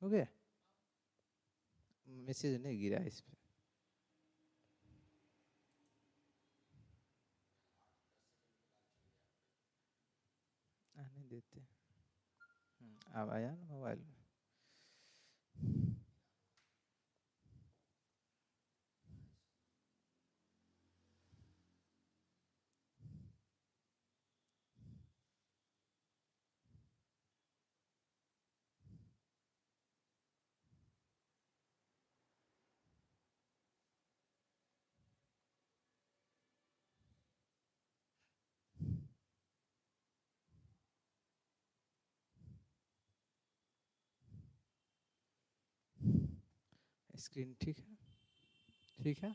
हो गया, मैसेज नहीं गिरा इस पे। आने देते, अब आया ना मोबाइल में। स्क्रीन ठीक है, ठीक है।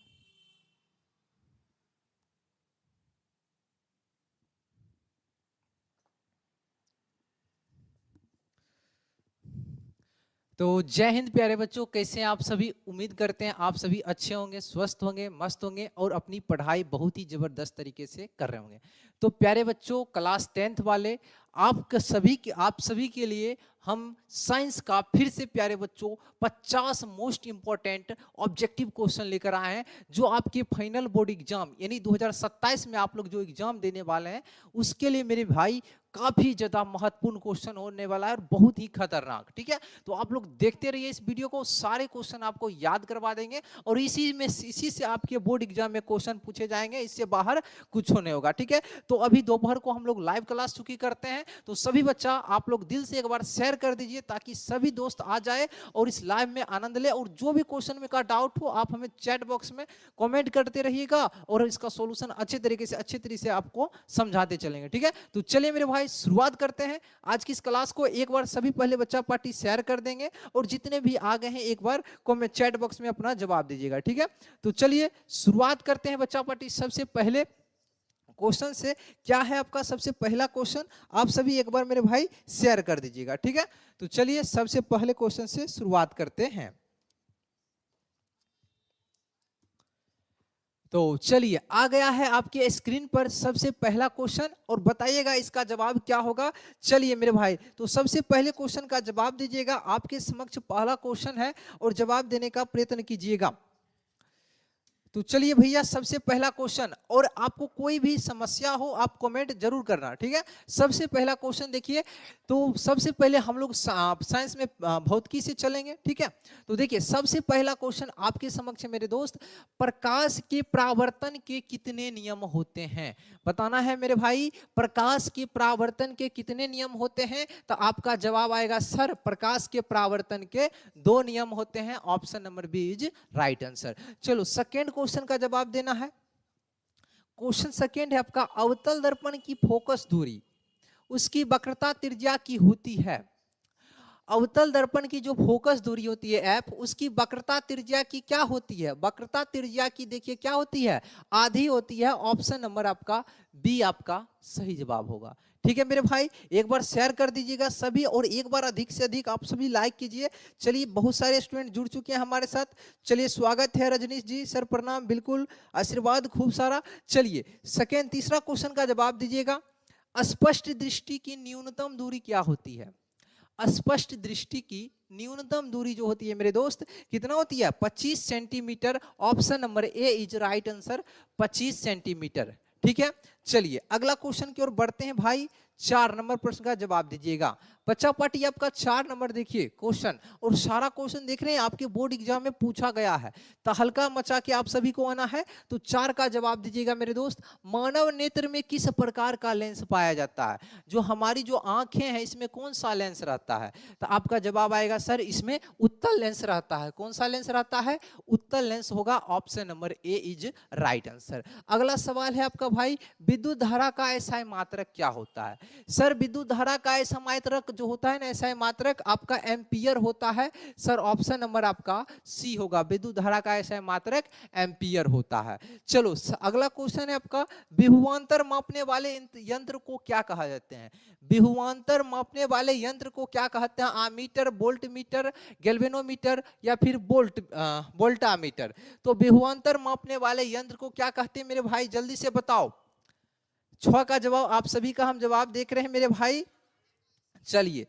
तो जय हिंद प्यारे बच्चों, कैसे हैं आप सभी। उम्मीद करते हैं आप सभी अच्छे होंगे, स्वस्थ होंगे, मस्त होंगे और अपनी पढ़ाई बहुत ही जबरदस्त तरीके से कर रहे होंगे। तो प्यारे बच्चों, क्लास 10th वाले आप सभी के लिए हम साइंस का फिर से प्यारे बच्चों 50 मोस्ट इंपॉर्टेंट ऑब्जेक्टिव क्वेश्चन लेकर आए हैं, जो आपके फाइनल बोर्ड एग्जाम यानी 2027 में आप लोग जो एग्जाम देने वाले हैं उसके लिए मेरे भाई काफी ज्यादा महत्वपूर्ण क्वेश्चन होने वाला है और बहुत ही खतरनाक। ठीक है, तो आप लोग देखते रहिए इस वीडियो को, सारे क्वेश्चन आपको याद करवा देंगे और इसी से आपके बोर्ड एग्जाम में क्वेश्चन पूछे जाएंगे, इससे बाहर कुछ नहीं होगा। ठीक है, तो अभी दोपहर को हम लोग लाइव क्लास चुकी करते हैं, तो सभी बच्चा आप लोग दिल से एक बार शेयर कर दीजिए ताकि सभी दोस्त आ जाए और इस लाइव में आनंद ले। और जो भी क्वेश्चन में का डाउट हो आप हमें चैट बॉक्स में कमेंट करते रहिएगा और इसका सॉल्यूशन अच्छे तरीके से आपको समझाते चलेंगे। ठीक है, तो चलिए मेरे भाई शुरुआत करते हैं आज की इस क्लास को। एक बार सभी पहले बच्चा पार्टी शेयर कर देंगे और जितने भी आ गए हैं एक बार कमेंट चैट बॉक्स में अपना जवाब दीजिएगा। ठीक है, तो चलिए शुरुआत करते हैं बच्चा पार्टी सबसे पहले क्वेश्चन से। क्या है आपका सबसे पहला क्वेश्चन, आप सभी एक बार मेरे भाई शेयर कर दीजिएगा। ठीक है, तो चलिए सबसे पहले क्वेश्चन से शुरुआत करते हैं। तो चलिए आ गया है आपके स्क्रीन पर सबसे पहला क्वेश्चन और बताइएगा इसका जवाब क्या होगा। चलिए मेरे भाई, तो सबसे पहले क्वेश्चन का जवाब दीजिएगा। आपके समक्ष पहला क्वेश्चन है और जवाब देने का प्रयत्न कीजिएगा। तो चलिए भैया सबसे पहला क्वेश्चन, और आपको कोई भी समस्या हो आप कमेंट जरूर करना। ठीक है, सबसे पहला क्वेश्चन देखिए। तो सबसे पहले हम लोग साइंस में भौतिकी से चलेंगे। ठीक है, तो देखिए सबसे पहला क्वेश्चन आपके समक्ष मेरे दोस्त, प्रकाश के परावर्तन के कितने नियम होते हैं। बताना है मेरे भाई, प्रकाश के परावर्तन के कितने नियम होते हैं। तो आपका जवाब आएगा सर प्रकाश के परावर्तन के 2 नियम होते हैं। Option number B is right answer. चलो सेकेंड क्वेश्चन का जवाब देना है। क्वेश्चन सेकेंड है आपका, अवतल दर्पण की फोकस दूरी उसकी वक्रता त्रिज्या की होती है। अवतल दर्पण की जो फोकस दूरी होती है एफ, उसकी वक्रता त्रिज्या की क्या होती है। वक्रता त्रिज्या की देखिए क्या होती है, आधी होती है। ऑप्शन नंबर आपका बी आपका सही जवाब होगा। ठीक है मेरे भाई, एक बार शेयर कर दीजिएगा सभी और एक बार अधिक से अधिक आप सभी लाइक कीजिए। चलिए बहुत सारे स्टूडेंट जुड़ चुके हैं हमारे साथ। चलिए स्वागत है रजनीश जी, सर प्रणाम, बिल्कुल आशीर्वाद खूब सारा। चलिए सेकेंड तीसरा क्वेश्चन का जवाब दीजिएगा। स्पष्ट दृष्टि की न्यूनतम दूरी क्या होती है। स्पष्ट दृष्टि की न्यूनतम दूरी जो होती है मेरे दोस्त कितना होती है, 25 centimetre. Option number A is right answer, 25 centimetre. ठीक है, चलिए अगला क्वेश्चन की ओर बढ़ते हैं भाई। 4 नंबर प्रश्न का जवाब दीजिएगा। बच्चा पार्टी आपका 4 नंबर देखिए क्वेश्चन, और सारा क्वेश्चन देख रहे हैं आपके बोर्ड एग्जाम में पूछा गया है, तो हल्का मचा के आप सभी को आना है। तो 4 का जवाब दीजिएगा मेरे दोस्त। मानव नेत्र में किस प्रकार का लेंस पाया जाता है। जो हमारी जो आंखें हैं इसमें कौन सा लेंस रहता है। तो आपका जवाब आएगा सर इसमें उत्तल लेंस रहता है। कौन सा लेंस रहता है, उत्तल लेंस होगा। Option number A is right answer. अगला सवाल है आपका भाई, विद्युत धारा का ऐसा मात्रक क्या होता है। सर विद्युत धारा का ऐसा मात्रक जो होता है ना, ऐसा मात्रक आपका एम्पियर होता है। सर ऑप्शन नंबर आपका सी होगा, विद्युत धारा का ऐसा मात्रक एम्पियर होता है। चलो अगला क्वेश्चन है आपका, विभवांतर मापने वाले यंत्र को क्या कहा जाते हैं। विभवांतर मापने वाले यंत्र को क्या कहते हैं। आमीटर, वोल्ट मीटर, गैल्वेनोमीटर या फिर वोल्टामीटर। तो विभवांतर मापने वाले यंत्र को क्या कहते हैं मेरे भाई, जल्दी से बताओ। 6 का जवाब आप सभी का हम जवाब देख रहे हैं मेरे भाई। चलिए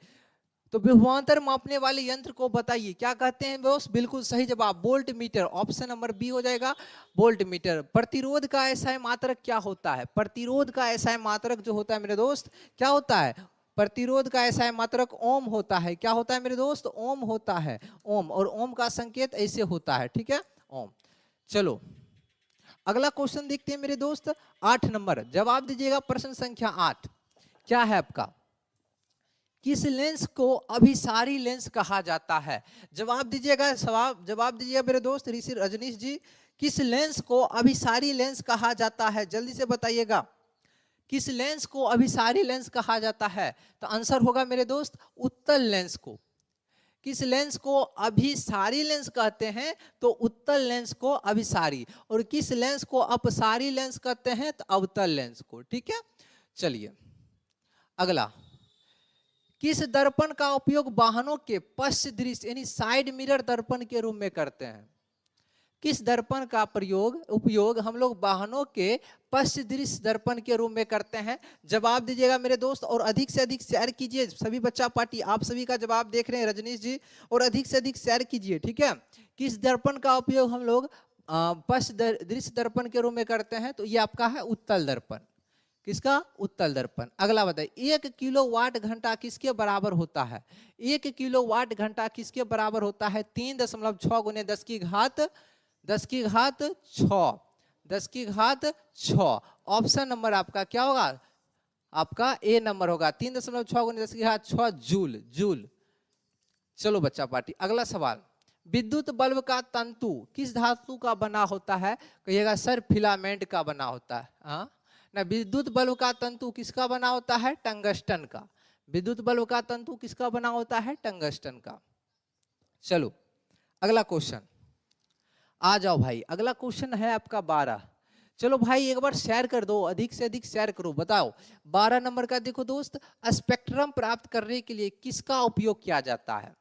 तो विभवांतर मापने वाले यंत्र को बताइए, क्या कहते हैं दोस्त? बिल्कुल सही जवाब volt meter, option number B हो जाएगा वोल्ट मीटर। प्रतिरोध का एसआई मात्रक क्या होता है? प्रतिरोध का एसआई मात्रक जो होता है मेरे दोस्त क्या होता है? प्रतिरोध का एसआई मात्रक ओम होता है। क्या होता है मेरे दोस्त? ओम होता है, ओम। और ओम का संकेत ऐसे होता है, ठीक है, ओम। चलो अगला क्वेश्चन देखते हैं मेरे दोस्त, 8 नंबर, जवाब दीजिएगा प्रश्न संख्या 8। क्या है आपका? किस लेंस को अभिसारी लेंस कहा जाता है? जवाब दीजिएगा, जवाब दीजिएगा मेरे दोस्त ऋषि रजनीश जी। किस लेंस को अभिसारी लेंस कहा जाता है? जल्दी से बताइएगा, किस लेंस को अभिसारी लेंस कहा जाता है? तो आंसर होगा मेरे दोस्त उत्तल लेंस को। किस लेंस को अभिसारी लेंस कहते हैं? तो उत्तल लेंस को अभिसारी। और किस लेंस को अपसारी लेंस कहते हैं? तो अवतल लेंस को, ठीक है। चलिए अगला, किस दर्पण का उपयोग वाहनों के पश्च दृश्य यानी साइड मिरर दर्पण के रूप में करते हैं? किस दर्पण का उपयोग हम लोग वाहनों के पश्च दृश्य दर्पण के रूप में करते हैं? जवाब दीजिएगा मेरे दोस्त, और अधिक से अधिक शेयर कीजिए। सभी बच्चा पार्टी आप सभी का जवाब देख रहे हैं रजनीश जी, और अधिक से अधिक शेयर कीजिए, ठीक है। किस दर्पण का उपयोग हम लोग पश्च दृश्य दर्पण के रूप में करते हैं? तो ये आपका है उत्तल दर्पण। किसका? उत्तल दर्पण। अगला बताइए, 1 किलोवाट घंटा किसके बराबर होता है? 1 किलोवाट घंटा किसके बराबर होता है? 3.6 गुने 10 की घात 6, 10 की घात 6। ऑप्शन नंबर आपका क्या होगा? आपका ए नंबर होगा, 3.6 गुने 10 की घात 6 जूल, जूल। चलो बच्चा पार्टी अगला सवाल, विद्युत बल्ब का तंतु किस धातु का बना होता है? कहिएगा सर फिलामेंट का बना होता है। हाँ ना, विद्युत बल्ब का तंतु किसका बना होता है? टंगस्टन का। विद्युत बल्ब का तंतु किसका बना होता है? टंगस्टन का। चलो अगला क्वेश्चन, आ जाओ भाई, अगला क्वेश्चन है आपका 12। चलो भाई एक बार शेयर कर दो, अधिक से अधिक शेयर करो। बताओ 12 नंबर का देखो दोस्त, स्पेक्ट्रम प्राप्त करने के लिए किसका उपयोग किया जाता है?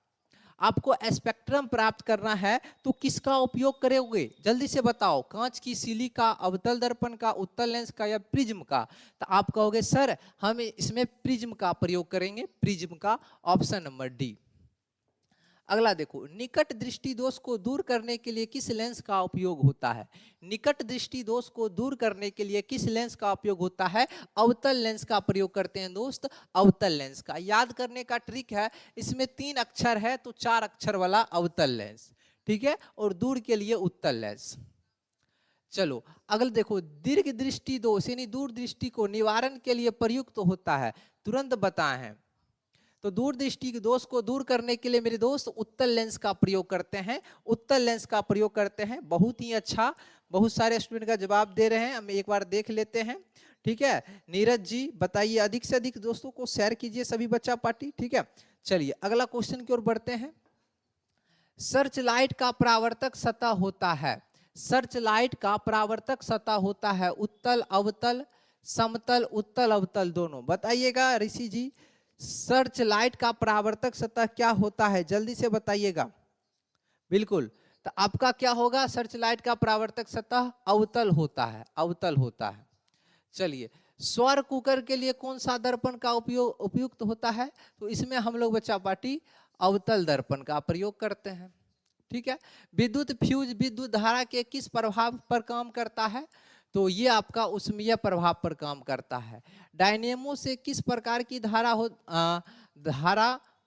आपको स्पेक्ट्रम प्राप्त करना है तो किसका उपयोग करोगे? जल्दी से बताओ, कांच की सीली का, अवतल दर्पण का, उत्तल लेंस का, या प्रिज्म का? तो आप कहोगे सर हम इसमें प्रिज्म का प्रयोग करेंगे, प्रिज्म का, ऑप्शन नंबर डी। अगला देखो, निकट दृष्टि दोष को दूर करने के लिए किस लेंस का उपयोग होता है? निकट दृष्टि दोष को दूर करने के लिए किस लेंस का उपयोग होता है? अवतल लेंस का प्रयोग करते हैं दोस्त, अवतल लेंस का। याद करने का ट्रिक है, इसमें 3 अक्षर है तो 4 अक्षर वाला अवतल लेंस, ठीक है, और दूर के लिए उत्तल लेंस। चलो अगला देखो, दीर्घ दृष्टि दोष यानी दूर दृष्टि को निवारण के लिए प्रयुक्त होता है, तुरंत बताएं हैं। तो दूर दृष्टि के दोष को दूर करने के लिए मेरे दोस्त उत्तल लेंस का प्रयोग करते हैं, उत्तल लेंस का प्रयोग करते हैं। बहुत ही अच्छा, बहुत सारे स्टूडेंट का जवाब दे रहे हैं, हम एक बार देख लेते हैं, ठीक है। नीरज जी बताइए, अधिक से अधिक दोस्तों को शेयर कीजिए सभी बच्चा पार्टी, ठीक है। चलिए अगला क्वेश्चन की ओर बढ़ते हैं। सर्च लाइट का परावर्तक सतह होता है, सर्च लाइट का परावर्तक सतह होता है उत्तल अवतल, समतल, उत्तल अवतल दोनों। बताइएगा ऋषि जी, सर्च लाइट का परावर्तक सतह क्या होता है? जल्दी से बताइएगा। बिल्कुल, तो आपका क्या होगा? सर्च लाइट का परावर्तक सतह अवतल होता है, अवतल होता है। चलिए, स्वर कुकर के लिए कौन सा दर्पण का उपयोग उपयुक्त होता है? तो इसमें हम लोग बच्चा पार्टी अवतल दर्पण का प्रयोग करते हैं, ठीक है। विद्युत फ्यूज विद्युत धारा के किस प्रभाव पर काम करता है? तो ये आपका उष्मीय प्रभाव पर काम करता है। डायनेमो से किस प्रकार की धारा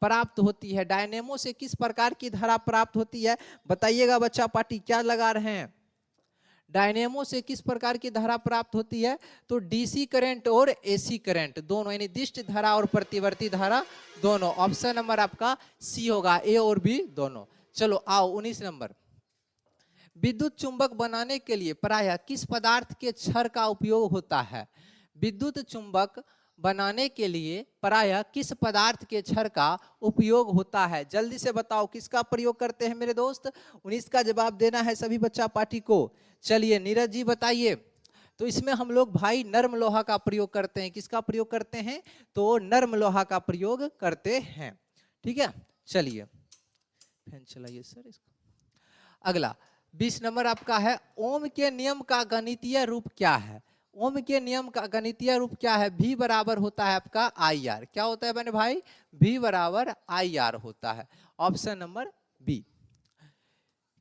प्राप्त होती है? डायनेमो से किस प्रकार की धारा प्राप्त होती है? बताइएगा बच्चा पार्टी, क्या लगा रहे हैं? डायनेमो से किस प्रकार की धारा प्राप्त होती है? तो डीसी करंट और एसी करंट दोनों, यानी दिष्ट धारा और प्रतिवर्ती धारा दोनों। ऑप्शन नंबर आपका सी होगा, ए और बी दोनों। चलो आओ 19 नंबर, विद्युत चुंबक बनाने के लिए प्रायः किस पदार्थ के क्षार का उपयोग होता है? विद्युत चुंबक बनाने के लिए प्रायः किस पदार्थ के क्षार का उपयोग होता है? जल्दी से बताओ, किसका प्रयोग करते हैं मेरे दोस्त? 19 का जवाब देना है सभी बच्चा पार्टी को। चलिए नीरज जी बताइए। तो इसमें हम लोग भाई नर्म लोहा का प्रयोग करते हैं। किसका प्रयोग करते हैं? तो नर्म लोहा का प्रयोग करते हैं, ठीक है। चलिए फैन चलाइए सर इसको। अगला 20 नंबर आपका है, ओम के नियम का गणितीय रूप क्या है? ओम के नियम का गणितीय रूप क्या है? V बराबर होता है आपका IR। क्या होता है बने भाई? V बराबर IR होता है। Option number B.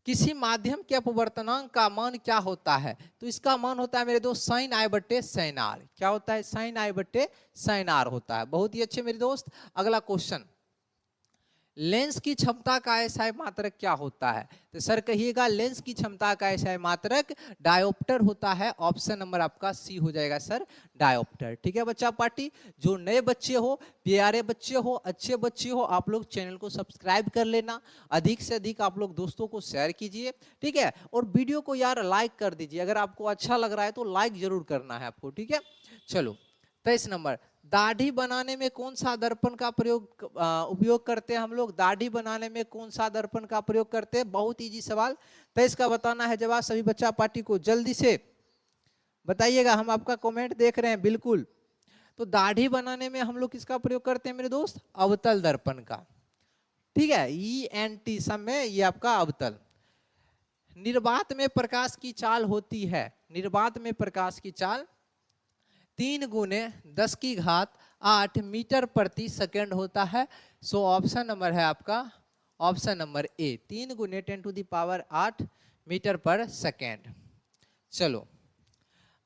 किसी माध्यम के अपवर्तनांक का मान क्या होता है? तो इसका मान होता है मेरे दोस्त साइन आई बट्टे साइन आर। क्या होता है? साइन आई बट्टे साइन आर होता है। बहुत ही अच्छे मेरे दोस्त। अगला क्वेश्चन, लेंस की क्षमता का एसआई मात्रक क्या होता है? तो सर कहिएगा, लेंस की क्षमता का एसआई मात्रक डायोप्टर होता है। ऑप्शन नंबर आपका सी हो जाएगा सर, डायोप्टर। ठीक है बच्चा पार्टी, जो नए बच्चे हो, प्यारे बच्चे हो, अच्छे बच्चे हो, आप लोग चैनल को सब्सक्राइब कर लेना, अधिक से अधिक आप लोग दोस्तों को शेयर कीजिए। ठीक है, और वीडियो को यार लाइक कर दीजिए, अगर आपको अच्छा लग रहा है तो लाइक जरूर करना है आपको। ठीक है, चलो 23 नंबर, दाढ़ी बनाने में कौन सा दर्पण का उपयोग करते हैं हम लोग? दाढ़ी बनाने में कौन सा दर्पण का प्रयोग करते हैं? बहुत इजी सवाल, तो इसका बताना है जवाब। सभी बच्चा पार्टी को जल्दी से बताइएगा, हम आपका कमेंट देख रहे हैं बिल्कुल। तो दाढ़ी बनाने में हम लोग किसका प्रयोग करते हैं मेरे दोस्त? अवतल दर्पण का। ठीक है, ENT सब में ये आपका अवतल। निर्वात में प्रकाश की चाल होती है, निर्वात में प्रकाश की चाल 3 गुने 10 की घात 8 मीटर प्रति सेकेंड होता है। सो ऑप्शन नंबर है आपका ऑप्शन नंबर ए, 3 गुने 10 टू द पावर 8 मीटर पर सेकेंड। चलो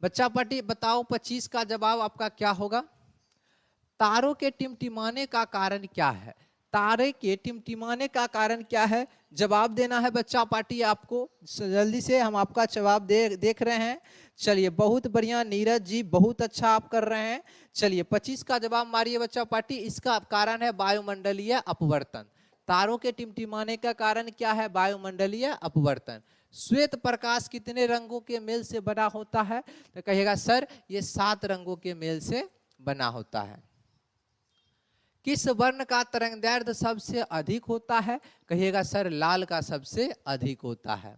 बच्चा पार्टी बताओ 25 का जवाब आपका क्या होगा? तारों के टिमटिमाने का कारण क्या है? तारे के टिमटिमाने का कारण क्या है? जवाब देना है बच्चा पार्टी आपको, जल्दी से, हम आपका जवाब देख रहे हैं। चलिए बहुत बढ़िया नीरज जी, बहुत अच्छा आप कर रहे हैं। चलिए 25 का जवाब मारिए बच्चा पार्टी। इसका कारण है वायुमंडलीय अपवर्तन। तारों के टिमटिमाने का कारण क्या है? वायुमंडलीय अपवर्तन। श्वेत प्रकाश कितने रंगों के मेल से बना होता है? तो कहिएगा सर ये 7 रंगों के मेल से बना होता है। किस वर्ण का तरंगदैर्ध्य सबसे अधिक होता है? कहिएगा सर लाल का सबसे अधिक होता है।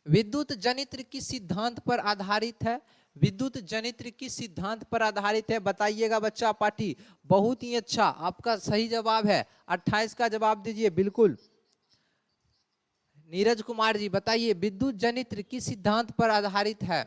विद्युत जनित्र किस सिद्धांत पर आधारित है? विद्युत जनित्र किस सिद्धांत पर आधारित है? बताइएगा बच्चा पार्टी। बहुत ही अच्छा, आपका सही जवाब है 28 का जवाब दीजिए बिल्कुल। नीरज कुमार जी बताइए, विद्युत जनित्र किस सिद्धांत पर आधारित है?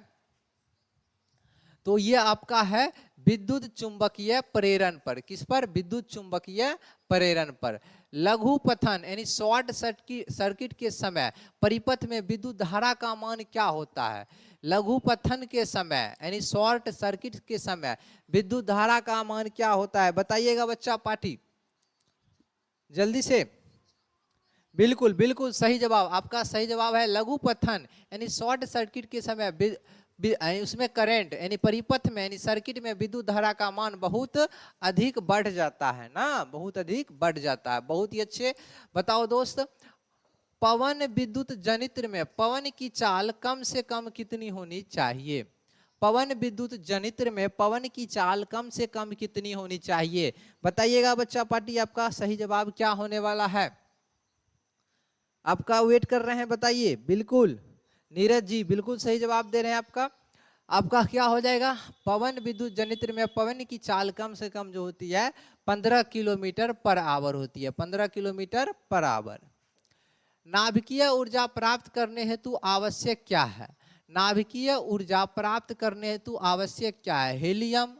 तो ये आपका है विद्युत चुंबकीय प्रेरण पर। किस पर? विद्युत चुंबकीय प्रेरण पर। लघु पथन यानी शॉर्ट सर्किट के समय परिपथ में विद्युत धारा का मान क्या होता है? लघु पथन के समय यानी शॉर्ट सर्किट के समय विद्युत धारा का मान क्या होता है? बताइएगा बच्चा पार्टी जल्दी से। बिल्कुल बिल्कुल सही जवाब, आपका सही जवाब है लघु पथन यानी शॉर्ट सर्किट के समय उसमें करंट यानी परिपथ में यानी सर्किट में विद्युत धारा का मान बहुत अधिक बढ़ जाता है ना, बहुत अधिक बढ़ जाता है। बहुत ही अच्छे। बताओ दोस्त, पवन विद्युत जनित्र में पवन की चाल कम से कम कितनी होनी चाहिए? पवन विद्युत जनित्र में पवन की चाल कम से कम कितनी होनी चाहिए? बताइएगा बच्चा पार्टी, आपका सही जवाब क्या होने वाला है? आपका वेट कर रहे हैं, बताइए। बिल्कुल नीरज जी बिल्कुल सही जवाब दे रहे हैं। आपका क्या हो जाएगा? पवन विद्युत जनित्र में पवन की चाल कम से कम जो होती है 15 किलोमीटर पर आवर होती है, 15 किलोमीटर पर आवर। नाभिकीय ऊर्जा प्राप्त करने हेतु आवश्यक क्या है? नाभिकीय ऊर्जा प्राप्त करने हेतु आवश्यक क्या है? Helium,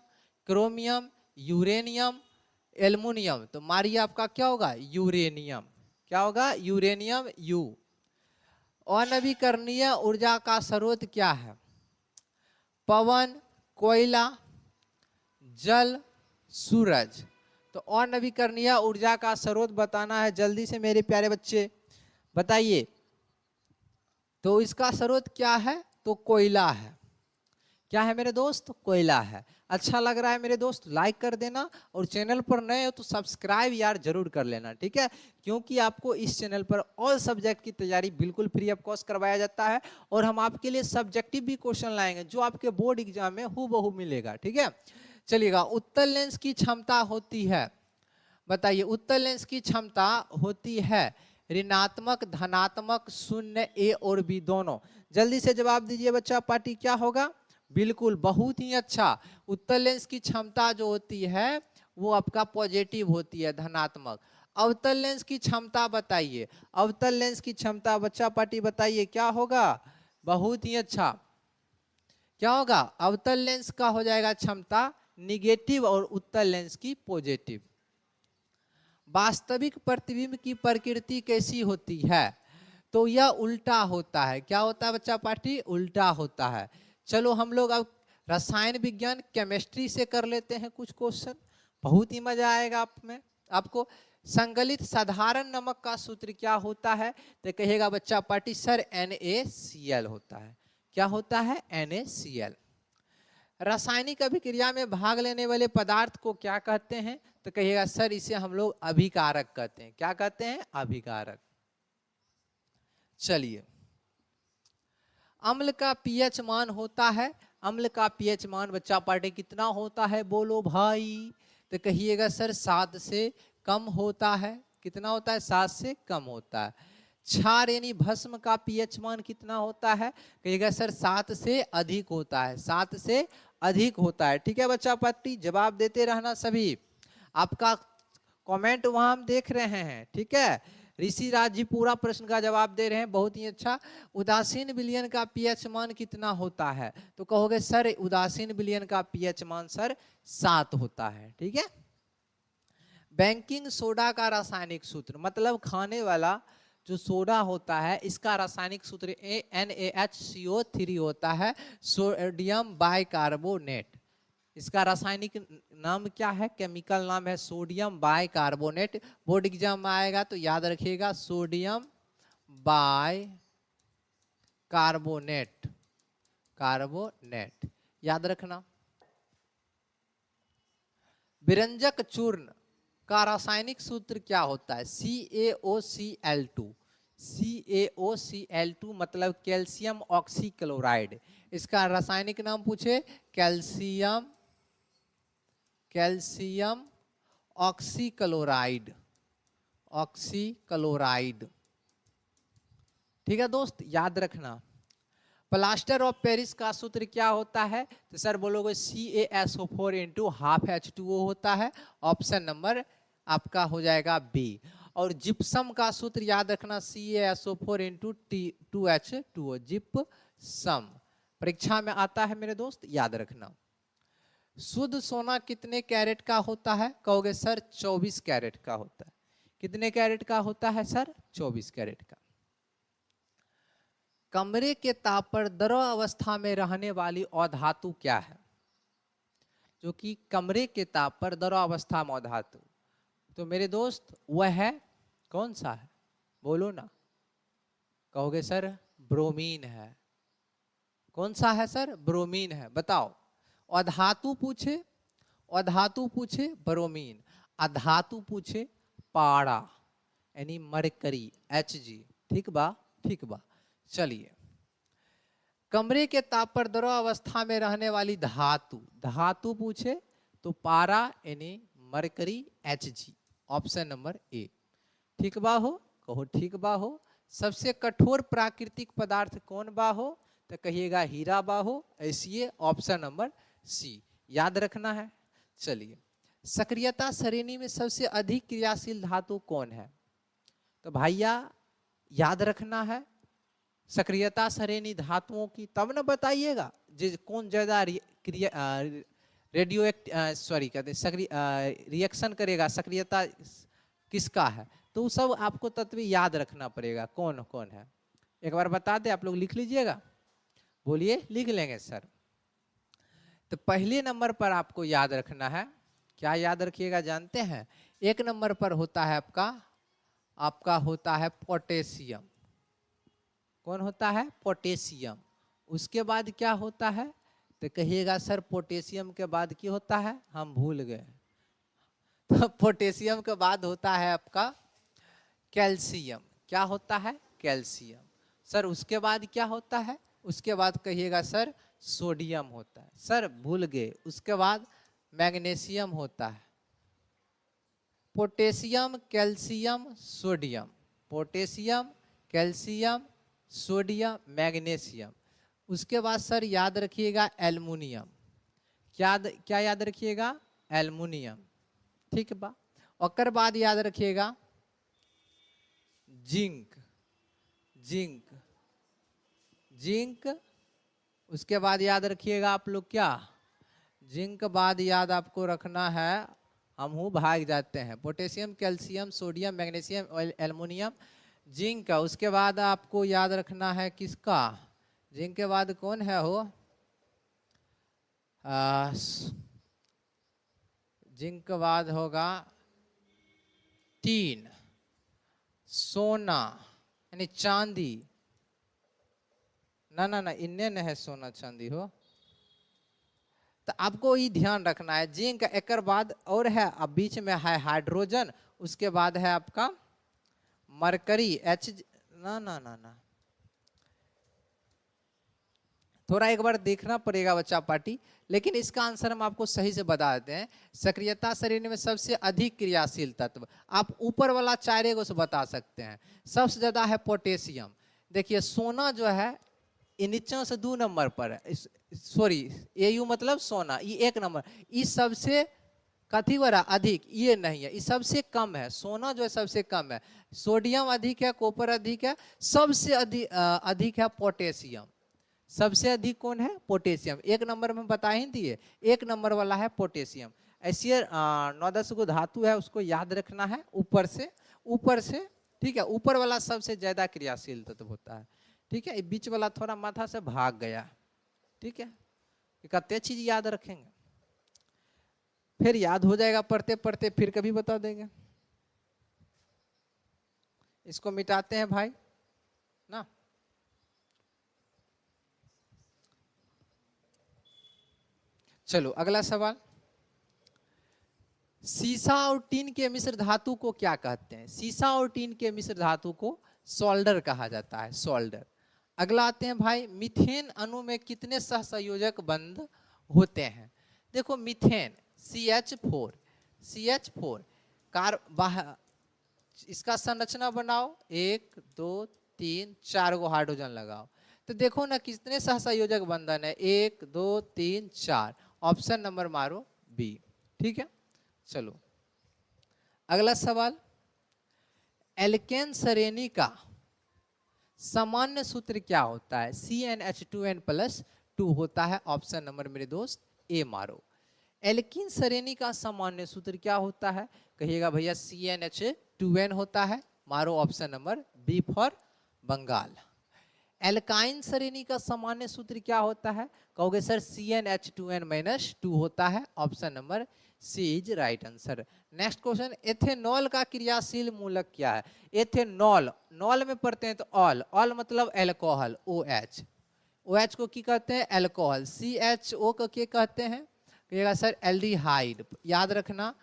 chromium, uranium, aluminium. तो मारिए आपका क्या होगा? यूरेनियम। क्या होगा? Uranium you. अनवीकरणीय ऊर्जा का स्रोत क्या है? पवन, कोयला, जल, सूरज। तो अनवीकरणीय ऊर्जा का स्रोत बताना है जल्दी से मेरे प्यारे बच्चे, बताइए। तो इसका स्रोत क्या है? तो कोयला है। क्या है मेरे दोस्त? कोयला है। अच्छा लग रहा है मेरे दोस्त, लाइक कर देना, और चैनल पर नए हो तो सब्सक्राइब यार जरूर कर लेना, ठीक है? क्योंकि आपको इस चैनल पर ऑल सब्जेक्ट की तैयारी बिल्कुल फ्री ऑफ कॉस्ट करवाया जाता है, और हम आपके लिए सब्जेक्टिव भी क्वेश्चन लाएंगे जो आपके बोर्ड एग्जाम में हूबहू मिलेगा, ठीक है? चलिएगा, उत्तल लेंस की क्षमता होती है, बताइए। उत्तल लेंस की क्षमता होती है ऋणात्मक, धनात्मक, शून्य, ए और बी दोनों। जल्दी से जवाब दीजिए बच्चा पार्टी, क्या होगा? बिल्कुल बहुत ही अच्छा। उत्तल लेंस की क्षमता जो होती है वो आपका पॉजिटिव होती है, धनात्मक। अवतल लेंस की क्षमता बताइए। अवतल लेंस की क्षमता बच्चा पार्टी बताइए क्या होगा? बहुत ही अच्छा। क्या होगा, अवतल लेंस का हो जाएगा क्षमता निगेटिव और उत्तल लेंस की पॉजिटिव। वास्तविक प्रतिबिंब की प्रकृति कैसी होती है, तो यह उल्टा होता है। क्या होता है बच्चा पार्टी, उल्टा होता है। चलो हम लोग अब रसायन विज्ञान केमिस्ट्री से कर लेते हैं कुछ क्वेश्चन, बहुत ही मजा आएगा आप में आपको। संगलित साधारण नमक का सूत्र क्या होता है, तो कहेगा बच्चा पार्टी सर NaCl होता है। क्या होता है, NaCl। रासायनिक अभिक्रिया में भाग लेने वाले पदार्थ को क्या कहते हैं, तो कहिएगा सर इसे हम लोग अभिकारक कहते हैं। क्या कहते हैं, अभिकारक। चलिए, अम्ल का पीएच मान होता है, अम्ल का पीएच मान बच्चा पार्टी कितना होता है, बोलो भाई, तो कहिएगा सर 7 से कम होता है। कितना होता है, 7 से कम होता है। क्षार यानी भस्म का पीएच मान कितना होता है, कहिएगा सर 7 से अधिक होता है, 7 से अधिक होता है। ठीक है बच्चा पार्टी, जवाब देते रहना सभी, आपका कमेंट वहां हम देख रहे हैं। ठीक है, ऋषि राज जी पूरा प्रश्न का जवाब दे रहे हैं, बहुत ही अच्छा। उदासीन विलयन का पीएच मान कितना होता है, तो कहोगे सर उदासीन विलयन का पीएच मान सर 7 होता है। ठीक है, बेकिंग सोडा का रासायनिक सूत्र, मतलब खाने वाला जो सोडा होता है इसका रासायनिक सूत्र NaHCO3 होता है, सोडियम बाइकार्बोनेट। इसका रासायनिक नाम क्या है, केमिकल नाम है सोडियम बाइकार्बोनेट। बोर्ड एग्जाम में आएगा तो याद रखिएगा, सोडियम बाइकार्बोनेट, कार्बोनेट याद रखना। विरंजक चूर्ण का रासायनिक सूत्र क्या होता है, CaOCl2। CaOCl2 मतलब कैल्शियम ऑक्सीक्लोराइड। इसका रासायनिक नाम पूछे, कैल्शियम ऑक्सीक्लोराइड, ऑक्सीक्लोराइड। ठीक है दोस्त, याद रखना। प्लास्टर ऑफ पेरिस का सूत्र क्या होता है, तो सर बोलोगे CaSO4 इंटू हाफ H2O होता है। ऑप्शन नंबर आपका हो जाएगा बी। और जिप्सम का सूत्र याद रखना, CaSO4 इंटू 2H2O, जिप्सम परीक्षा में आता है मेरे दोस्त, याद रखना। शुद्ध सोना कितने कैरेट का होता है, कहोगे सर 24 कैरेट का होता है। कितने कैरेट का होता है सर, 24 कैरेट का। कमरे के ताप पर द्रव अवस्था में रहने वाली अधातु क्या है, जो कि कमरे के ताप पर द्रव अवस्था में अधातु, तो मेरे दोस्त वह है, कौन सा है, बोलो ना। कहोगे सर ब्रोमीन है। कौन सा है सर, ब्रोमीन है। बताओ, अधातु पूछे, अधातु पूछे ब्रोमीन, अधातु पूछे पारा यानी मरकरी Hg। ठीक बा, ठीक बा। चलिए, कमरे के ताप पर द्रव अवस्था में रहने वाली धातु, धातु पूछे तो पारा यानी mercury Hg, option number A. ठीक बा हो, कहो ठीक बा हो। सबसे कठोर प्राकृतिक पदार्थ कौन बा हो, तो कहिएगा हीरा बा हो, ऐसी ऑप्शन नंबर सी, याद रखना है। चलिए, सक्रियता श्रेणी में सबसे अधिक क्रियाशील धातु कौन है, तो भैया याद रखना है सक्रियता श्रेणी धातुओं की, तब न बताइएगा कौन ज्यादा रेडियो सॉरी कहते रिएक्शन करेगा, सक्रियता किसका है, तो सब आपको तत्व याद रखना पड़ेगा कौन कौन है। एक बार बता दे, आप लोग लिख लीजिएगा, बोलिए, लिख लेंगे सर। तो पहले नंबर पर आपको याद रखना है, क्या याद रखिएगा जानते हैं, एक नंबर पर होता है आपका होता है पोटेशियम। कौन होता है, पोटेशियम। उसके बाद क्या होता है, तो कहिएगा सर पोटेशियम के बाद क्या होता है, हम भूल गए। तो पोटेशियम के बाद होता है आपका कैल्शियम। क्या होता है, कैल्शियम। सर उसके बाद क्या होता है, उसके बाद कहिएगा सर सोडियम होता है। सर भूल गए, उसके बाद मैग्नीशियम होता है। Potassium, calcium, sodium, potassium, calcium, sodium, magnesium. उसके बाद सर याद रखिएगा एल्युमिनियम। क्या याद रखिएगा, एल्युमिनियम। ठीक बा। और बाद याद रखिएगा जिंक, जिंक, जिंक, उसके बाद याद रखिएगा आप लोग क्या, जिंक बाद याद आपको रखना है, हम भाग जाते हैं, potassium, calcium, sodium, magnesium, aluminium, zinc का। उसके बाद आपको याद रखना है किसका, जिंक के बाद कौन है हो, जिंक के बाद होगा टीन, सोना यानी चांदी, ना ना ना इन्ने न है सोना चांदी हो, तो आपको ये ध्यान रखना है जिंक, एक बाद और है, अब बीच में है हाइड्रोजन, उसके बाद है आपका मरकरी एच, ना ना ना ना, थोड़ा एक बार देखना पड़ेगा बच्चा पार्टी, लेकिन इसका आंसर हम आपको सही से बता देते हैं। सक्रियता शरीर में सबसे अधिक क्रियाशील तत्व, आप ऊपर वाला 4 को से बता सकते हैं। सबसे ज्यादा है पोटेशियम, देखिए सोना जो है ये नीचे से 2 नंबर पर है, सॉरी एयू मतलब सोना, ये 1 नंबर, ये सबसे कथी वाला अधिक, ये नहीं है, ये सबसे कम है, सोना जो है सबसे कम है, सोडियम अधिक है, कॉपर अधिक है, सबसे अधिक है पोटेशियम। सबसे अधिक कौन है, पोटेशियम, 1 नंबर में बता ही दिए, 1 नंबर वाला है पोटेशियम। ऐसे 9-10 को धातु है, उसको याद रखना है ऊपर से, ठीक है, ऊपर वाला सबसे ज्यादा क्रियाशील तत्व होता है, ठीक है, बीच वाला थोड़ा माथा से भाग गया, ठीक है, कितने चीज याद रखेंगे, फिर याद हो जाएगा पढ़ते पढ़ते, फिर कभी बता देंगे। इसको मिटाते हैं भाई ना। चलो अगला सवाल, सीसा और टीन के मिश्र धातु को क्या कहते हैं, सीसा और टीन के मिश्र धातु को सोल्डर कहा जाता है, सोल्डर। अगला आते हैं भाई, मीथेन अणु में कितने सहसंयोजक बंध होते हैं, देखो मीथेन CH4 इसका संरचना बनाओ, 1 2 3 4 को हाइड्रोजन लगाओ, तो देखो ना कितने सहसंयोजक बंधन है, 1 2 3 4, ऑप्शन नंबर मारो बी, ठीक है। चलो अगला सवाल, एल्केन श्रेणी का सामान्य सूत्र क्या होता है, CnH2n+2 होता है, ऑप्शन नंबर मेरे दोस्त ए मारो। एल्कीन श्रेणी का सामान्य सूत्र क्या होता है, कहिएगा भैया CnH2n होता है, मारो option number B for Bengal. Alkyne श्रेणी का सामान्य सूत्र क्या होता है, कहोगे सर CnH2n-2 होता है, option number C is right answer. Next question, ethanol का क्रियाशील मूलक क्या है, एथेनॉल, नॉल में पढ़ते हैं तो ऑल मतलब एल्कोहल, OH को क्या कहते हैं, एल्कोहल, CHO को क्या कहते हैं, कहिएगा सर एल्डिहाइड, याद रखना।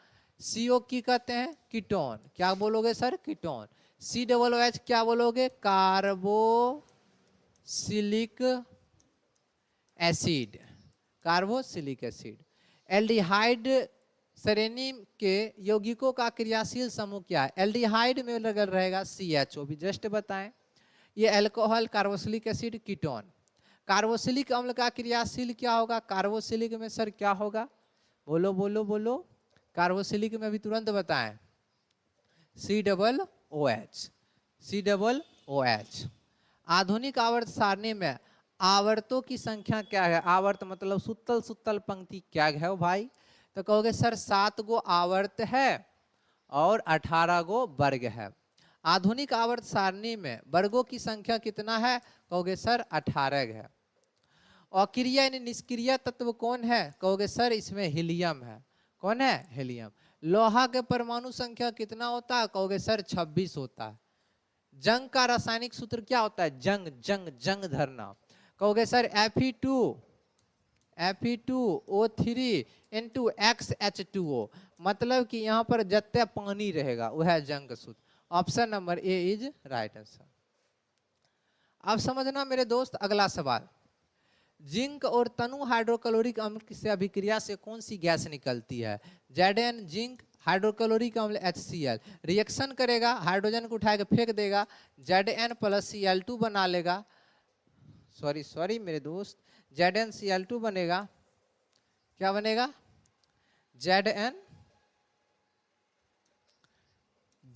CO की कहते हैं कीटोन, क्या बोलोगे सर, कीटोन। COOH क्या बोलोगे, carboxylic acid, carboxylic acid. Aldehyde श्रेणी के यौगिकों का क्रियाशील समूह क्या है, एल्डिहाइड में लगल रहेगा CHO, भी जस्ट बताएं, ये alcohol, carboxylic acid, ketone. Carboxylic अम्ल का क्रियाशील क्या होगा, कार्बोसिलिक में सर क्या होगा, बोलो बोलो बोलो, कार्बोसिलिक में भी तुरंत बताएं, COOH। आधुनिक आवर्त सारणी में आवर्तों की संख्या क्या है, आवर्त मतलब सुतल पंक्ति क्या है भाई, तो कहोगे सर 7 गो आवर्त है और 18 गो वर्ग है। आधुनिक आवर्त सारणी में वर्गों की संख्या कितना है, कहोगे सर 18 है। अक्रिय यानी निष्क्रिय तत्व कौन है, कहोगे सर इसमें हीलियम है, कौन है, हीलियम। लोहा के परमाणु संख्या कितना होता है, कहोगे सर 26 होता है। जंग का रासायनिक सूत्र क्या होता है, जंग धरना, कहोगे सर Fe2O3 into XH2O, मतलब कि यहाँ पर जत्ते पानी रहेगा वह जंग सूत्र, option number A is right answer. अब समझना मेरे दोस्त अगला सवाल, जिंक और तनु हाइड्रोक्लोरिक अम्ल से अभिक्रिया से कौन सी गैस निकलती है, Zn जिंक हाइड्रोक्लोरिक अम्ल HCl रिएक्शन करेगा, हाइड्रोजन को उठा के फेंक देगा, Zn+Cl2 बना लेगा, सॉरी मेरे दोस्त, ZnCl2 बनेगा, क्या बनेगा, Zn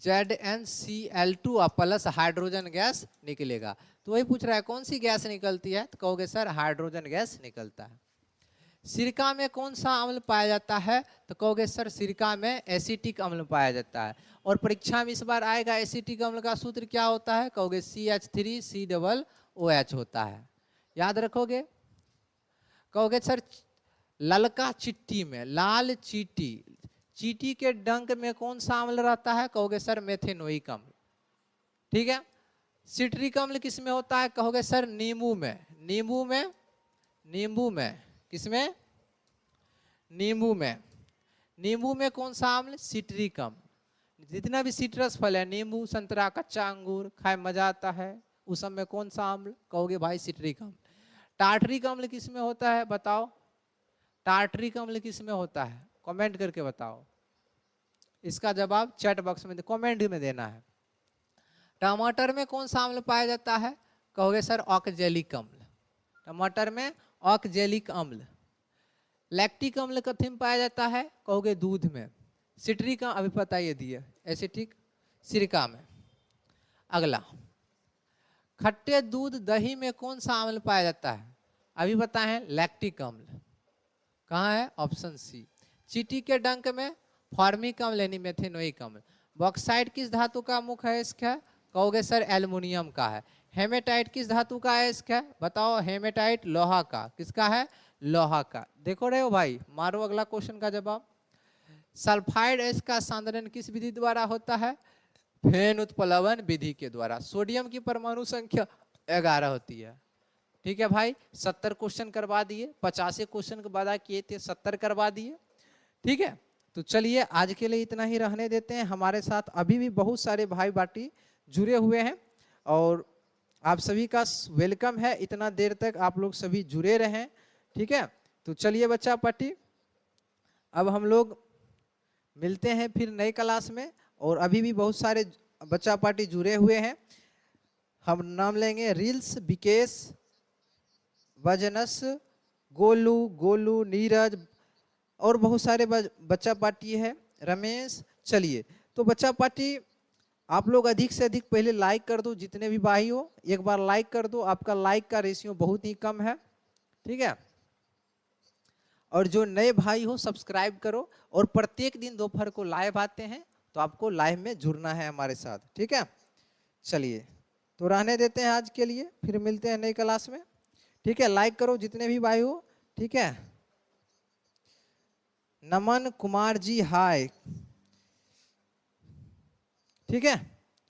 ZnCl2 plus hydrogen gas निकलेगा। तो वही पूछ रहा है कौन सी गैस निकलती है, तो कहोगे सर हाइड्रोजन गैस निकलता है। सिरका में कौन सा अम्ल पाया जाता है, तो कहोगे सर सिरका में एसिटिक अम्ल पाया जाता है। और परीक्षा में इस बार आएगा एसिटिक अम्ल का सूत्र क्या होता है, कहोगे CH3COOH होता है, याद रखोगे। कहोगे सर ललका चिट्टी में, लाल चीटी, चीटी के डंक में कौन सा अम्ल रहता है, कहोगे सर मेथेनोइक अम्ल, ठीक है। सिट्रिक अम्ल किस में होता है, कहोगे सर नींबू में, नींबू में, नींबू में, किसमें, नींबू में, नींबू में कौन सा अम्ल, सिट्रिक अम्ल। जितना भी सिट्रस फल है, नींबू, संतरा, कच्चा अंगूर, खाए मजा आता है, उस सब में कौन सा अम्ल, कहोगे भाई सिट्रिक अम्ल। टार्टरिक अम्ल किस में होता है बताओ, टार्टरिक अम्ल किस में होता है, कमेंट करके बताओ। इसका जवाब चैट बॉक्स में कमेंट में देना है। टमाटर में कौन सा अम्ल पाया जाता है, कहोगे सर ऑक्जेलिक अम्ल, टमाटर में ऑक्जेलिक अम्ल। लैक्टिक अम्ल कथी में पाया जाता है, कहोगे दूध में। सिट्रिक अभी पता ये दिए, एसिटिक सिरका में। अगला, खट्टे दूध दही में कौन सा अम्ल पाया जाता है, अभी बताएं लैक्टिक अम्ल, कहाँ है, ऑप्शन सी। चीटी के डंक में फॉर्मिक अम्ल यानी मेथेनोइक अम्ल। बॉक्साइट किस धातु का मुख है इसका, कहोगे सर एल्युमिनियम का है। हेमेटाइट किस धातु का है इसका, बताओ, हेमेटाइट लोहा का, किसका है, लोहा का। देखो रहे हो भाई, मारो अगला क्वेश्चन का जवाब। सल्फाइड एस का सांद्रण किस विधि द्वारा होता है, फेन उत्प्लवन विधि के द्वारा। सोडियम की परमाणु संख्या 11 होती है, ठीक है भाई। 70 क्वेश्चन करवा दिए, 50 क्वेश्चन के बाद किए थे, 70 करवा दिए, ठीक है। तो चलिए आज के लिए इतना ही रहने देते हैं। हमारे साथ अभी भी बहुत सारे भाई बाटी जुड़े हुए हैं और आप सभी का वेलकम है, इतना देर तक आप लोग सभी जुड़े रहें, ठीक है। तो चलिए बच्चा पार्टी, अब हम लोग मिलते हैं फिर नई क्लास में। और अभी भी बहुत सारे बच्चा पार्टी जुड़े हुए हैं, हम नाम लेंगे रील्स, विकेश, वजनस, गोलू, गोलू, नीरज और बहुत सारे बच्चा पार्टी है, रमेश। चलिए तो बच्चा पार्टी आप लोग अधिक से अधिक पहले लाइक कर दो, जितने भी भाई हो एक बार लाइक कर दो, आपका लाइक का रेशियो बहुत ही कम है, ठीक है। और जो नए भाई हो सब्सक्राइब करो, और प्रत्येक दिन दोपहर को लाइव आते हैं, तो आपको लाइव में जुड़ना है हमारे साथ, ठीक है। चलिए तो रहने देते हैं आज के लिए, फिर मिलते हैं नई क्लास में, ठीक है। लाइक करो जितने भी भाई हो, ठीक है। नमन कुमार जी हाय, ठीक है।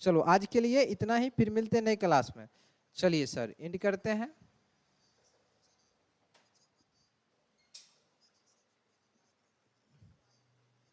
चलो आज के लिए इतना ही, फिर मिलते हैं नई क्लास में। चलिए सर एंड करते हैं।